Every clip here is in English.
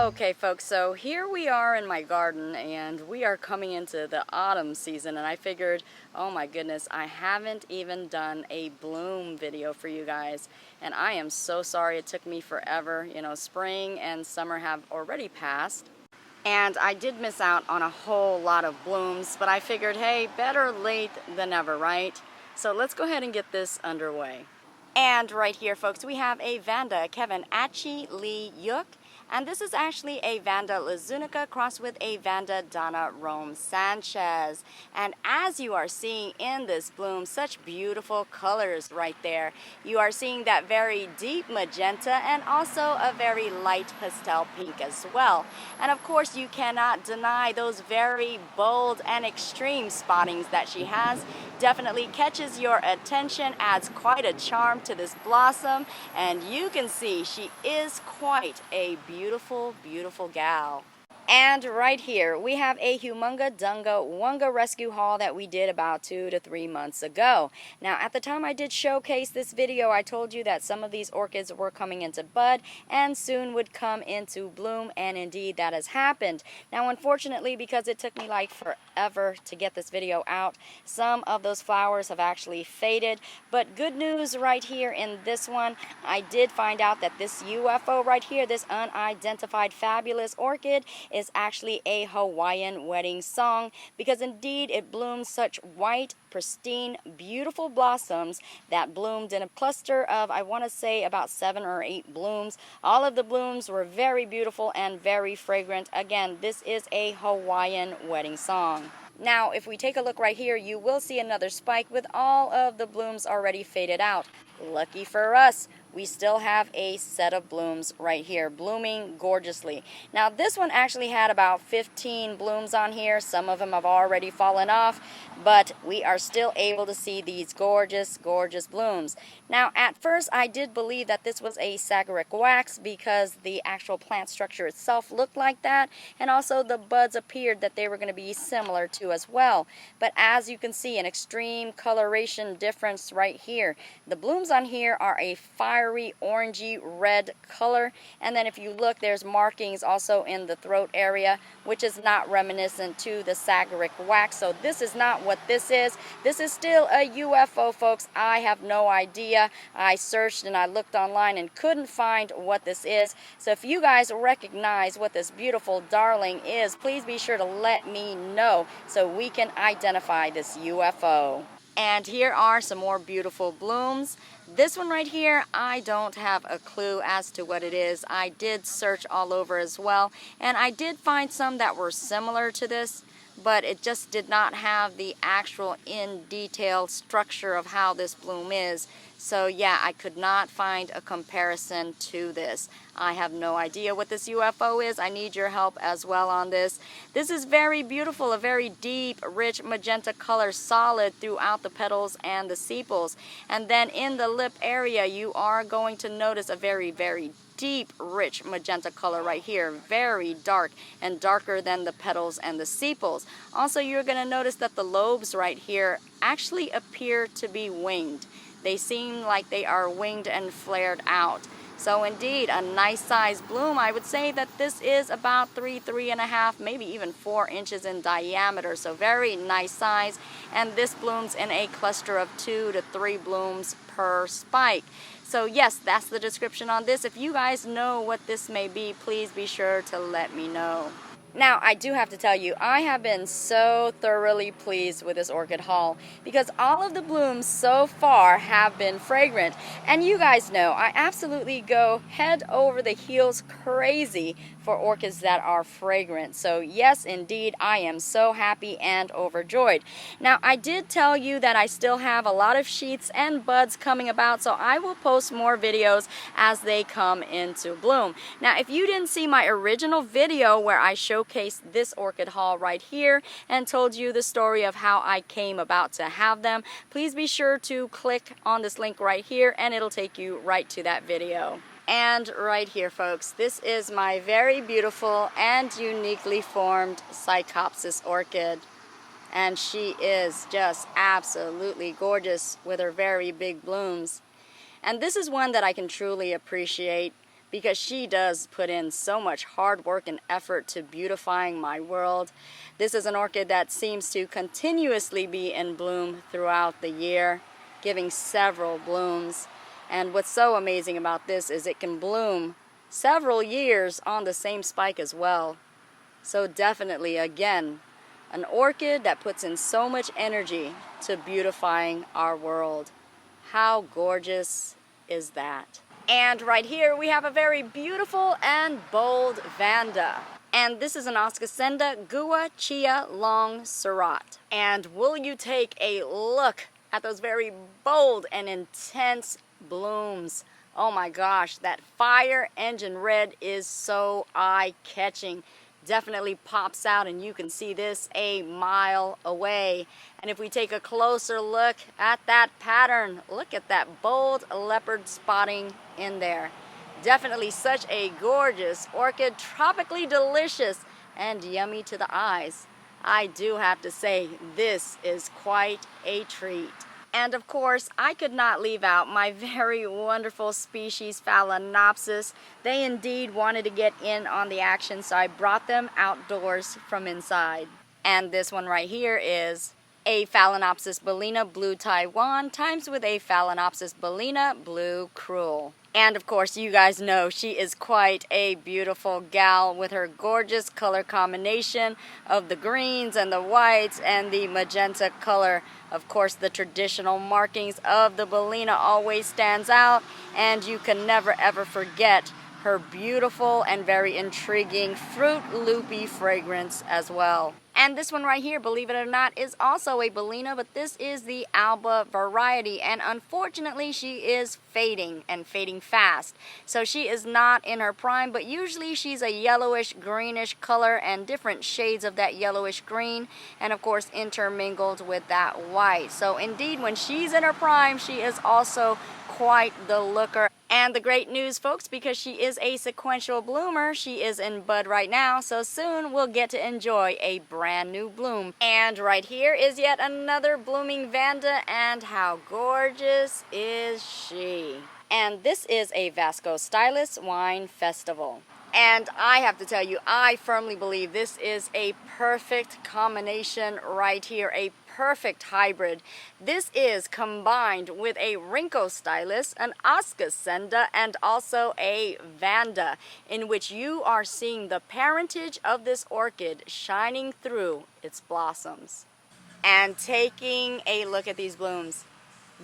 Okay folks, so here we are in my garden and we are coming into the autumn season, and I figured, oh my goodness, I haven't even done a bloom video for you guys, and I am so sorry it took me forever. You know, spring and summer have already passed and I did miss out on a whole lot of blooms, but I figured, hey, better late than never, right? So let's go ahead and get this underway. And right here, folks, we have a Vanda Kevin Achi Lee Yuk. And this is actually a Vanda Lazunica crossed with a Vanda Donna Rome Sanchez. And as you are seeing in this bloom, such beautiful colors right there. You are seeing that very deep magenta and also a very light pastel pink as well. And of course, you cannot deny those very bold and extreme spottings that she has. Definitely catches your attention, adds quite a charm to this blossom, and you can see she is quite a beautiful, beautiful gal. And right here, we have a Humunga Dunga Wunga rescue haul that we did about 2 to 3 months ago. Now, at the time I did showcase this video, I told you that some of these orchids were coming into bud and soon would come into bloom, and indeed that has happened. Now, unfortunately, because it took me like forever to get this video out, some of those flowers have actually faded. But good news right here in this one, I did find out that this UFO right here, this unidentified fabulous orchid, is actually a Hawaiian wedding song, because indeed it blooms such white, pristine, beautiful blossoms that bloomed in a cluster of, I want to say, about 7 or 8 blooms. All of the blooms were very beautiful and very fragrant. Again, this is a Hawaiian wedding song. Now, if we take a look right here, you will see another spike with all of the blooms already faded out. Lucky for us, we still have a set of blooms right here, blooming gorgeously. Now, this one actually had about 15 blooms on here. Some of them have already fallen off, but we are still able to see these gorgeous, gorgeous blooms. Now, at first, I did believe that this was a sagaric wax because the actual plant structure itself looked like that, and also the buds appeared that they were going to be similar to as well. But as you can see, an extreme coloration difference right here. The blooms on here are a fiery orangey red color, and then if you look, there's markings also in the throat area, which is not reminiscent to the sagaric wax. So this is not what this is. This is still a UFO, folks. I have no idea. I searched and I looked online and couldn't find what this is. So if you guys recognize what this beautiful darling is, please be sure to let me know so we can identify this UFO. And here are some more beautiful blooms. This one right here, I don't have a clue as to what it is. I did search all over as well, and I did find some that were similar to this, but it just did not have the actual in detail structure of how this bloom is. So yeah, I could not find a comparison to this. I have no idea what this UFO is. I need your help as well on this. This is very beautiful, a very deep, rich magenta color, solid throughout the petals and the sepals. And then in the lip area, you are going to notice a very, very deep, rich magenta color right here, very dark and darker than the petals and the sepals. Also, you're going to notice that the lobes right here actually appear to be winged. They seem like they are winged and flared out. So indeed, a nice size bloom. I would say that this is about 3.5, maybe even 4 inches in diameter. So very nice size. And this blooms in a cluster of 2 to 3 blooms per spike. So yes, that's the description on this. If you guys know what this may be, please be sure to let me know. Now, I do have to tell you, I have been so thoroughly pleased with this orchid haul because all of the blooms so far have been fragrant. And you guys know, I absolutely go head over the heels crazy for orchids that are fragrant. So yes, indeed, I am so happy and overjoyed. Now, I did tell you that I still have a lot of sheets and buds coming about, so I will post more videos as they come into bloom. Now, if you didn't see my original video where I showcased this orchid haul right here and told you the story of how I came about to have them, please be sure to click on this link right here and it'll take you right to that video. And right here, folks, this is my very beautiful and uniquely formed Psychopsis orchid. And she is just absolutely gorgeous with her very big blooms. And this is one that I can truly appreciate because she does put in so much hard work and effort to beautifying my world. This is an orchid that seems to continuously be in bloom throughout the year, giving several blooms. And what's so amazing about this is it can bloom several years on the same spike as well. So definitely, again, an orchid that puts in so much energy to beautifying our world. How gorgeous is that? And right here we have a very beautiful and bold Vanda. And this is an Oscasenda Gua Chia Long Surat. And will you take a look at those very bold and intense blooms? Oh my gosh, that fire engine red is so eye-catching. Definitely pops out, and you can see this a mile away. And if we take a closer look at that pattern, look at that bold leopard spotting in there. Definitely such a gorgeous orchid, tropically delicious and yummy to the eyes. I do have to say, this is quite a treat. And of course, I could not leave out my very wonderful species Phalaenopsis. They indeed wanted to get in on the action, so I brought them outdoors from inside. And this one right here is a Phalaenopsis bellina blue Taiwan times with a Phalaenopsis bellina blue cruel. And of course, you guys know she is quite a beautiful gal with her gorgeous color combination of the greens and the whites and the magenta color. Of course, the traditional markings of the bellina always stands out, and you can never ever forget her beautiful and very intriguing fruit loopy fragrance as well. And this one right here, believe it or not, is also a bellina, but this is the Alba variety, and unfortunately she is fading, and fading fast. So she is not in her prime, but usually she's a yellowish greenish color and different shades of that yellowish green, and of course intermingled with that white. So indeed, when she's in her prime, she is also quite the looker. And the great news, folks, because she is a sequential bloomer, she is in bud right now, so soon we'll get to enjoy a brand new bloom. And right here is yet another blooming Vanda, and how gorgeous is she? And this is a Vasco Stylus Wine Festival. And I have to tell you, I firmly believe this is a perfect combination right here, a perfect hybrid. This is combined with a Rinco Stylus, an Oscasenda, and also a Vanda, in which you are seeing the parentage of this orchid shining through its blossoms. And taking a look at these blooms,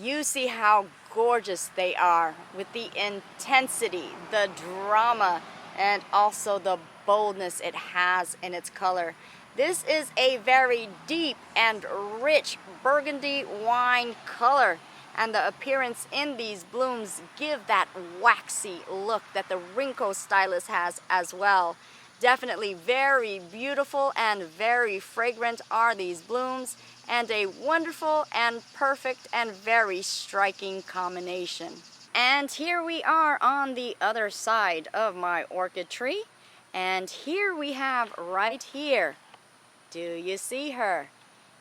you see how gorgeous they are with the intensity, the drama, and also the boldness it has in its color. This is a very deep and rich burgundy wine color, and the appearance in these blooms give that waxy look that the Rinco Stylus has as well. Definitely very beautiful and very fragrant are these blooms, and a wonderful and perfect and very striking combination. And here we are on the other side of my orchid tree, and here we have right here, do you see her?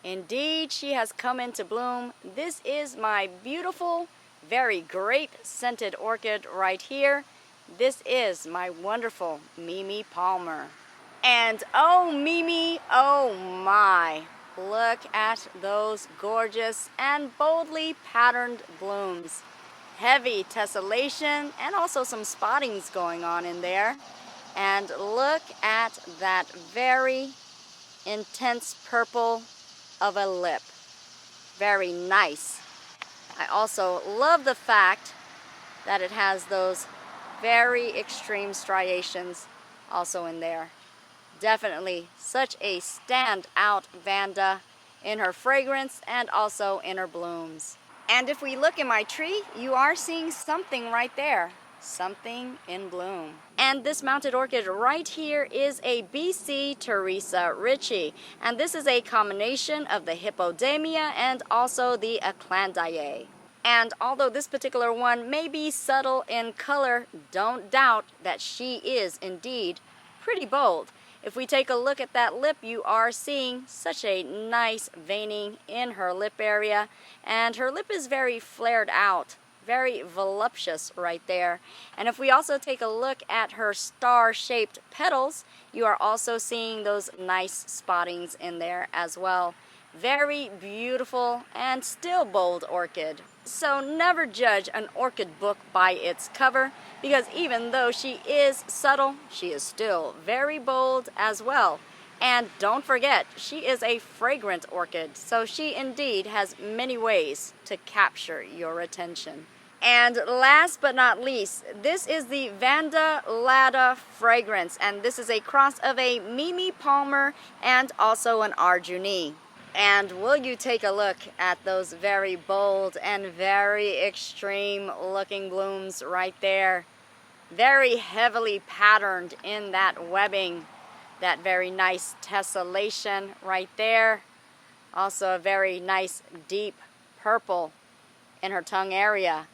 Indeed, she has come into bloom. This is my beautiful, very grape-scented orchid right here. This is my wonderful Mimi Palmer. And oh Mimi, oh my, look at those gorgeous and boldly patterned blooms. Heavy tessellation and also some spottings going on in there. And look at that very intense purple of a lip. Very nice. I also love the fact that it has those very extreme striations also in there. Definitely such a standout Vanda in her fragrance and also in her blooms. And if we look in my tree, you are seeing something right there. Something in bloom. And this mounted orchid right here is a BC Teresa Ritchie. And this is a combination of the Hippodamia and also the Eclandiae. And although this particular one may be subtle in color, don't doubt that she is indeed pretty bold. If we take a look at that lip, you are seeing such a nice veining in her lip area, and her lip is very flared out, very voluptuous right there. And if we also take a look at her star-shaped petals, you are also seeing those nice spottings in there as well. Very beautiful and still bold orchid. So never judge an orchid book by its cover, because even though she is subtle, she is still very bold as well. And don't forget, she is a fragrant orchid, so she indeed has many ways to capture your attention. And last but not least, this is the Vanda Lada fragrance, and this is a cross of a Mimi Palmer and also an Arjuni. And will you take a look at those very bold and very extreme looking blooms right there? Very heavily patterned in that webbing. That very nice tessellation right there. Also a very nice deep purple in her tongue area.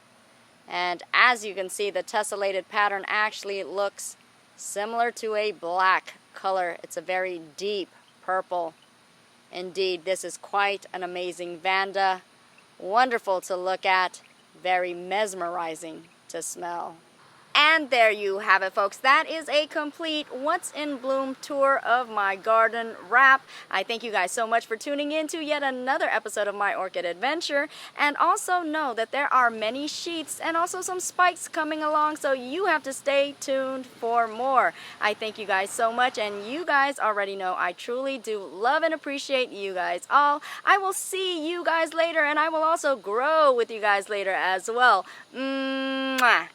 And as you can see, the tessellated pattern actually looks similar to a black color. It's a very deep purple. Indeed, this is quite an amazing Vanda. Wonderful to look at, very mesmerizing to smell. And there you have it, folks. That is a complete What's in Bloom tour of my garden wrap. I thank you guys so much for tuning in to yet another episode of my orchid adventure. And also know that there are many sheets and also some spikes coming along, so you have to stay tuned for more. I thank you guys so much, and you guys already know I truly do love and appreciate you guys all. I will see you guys later, and I will also grow with you guys later as well. Mwah.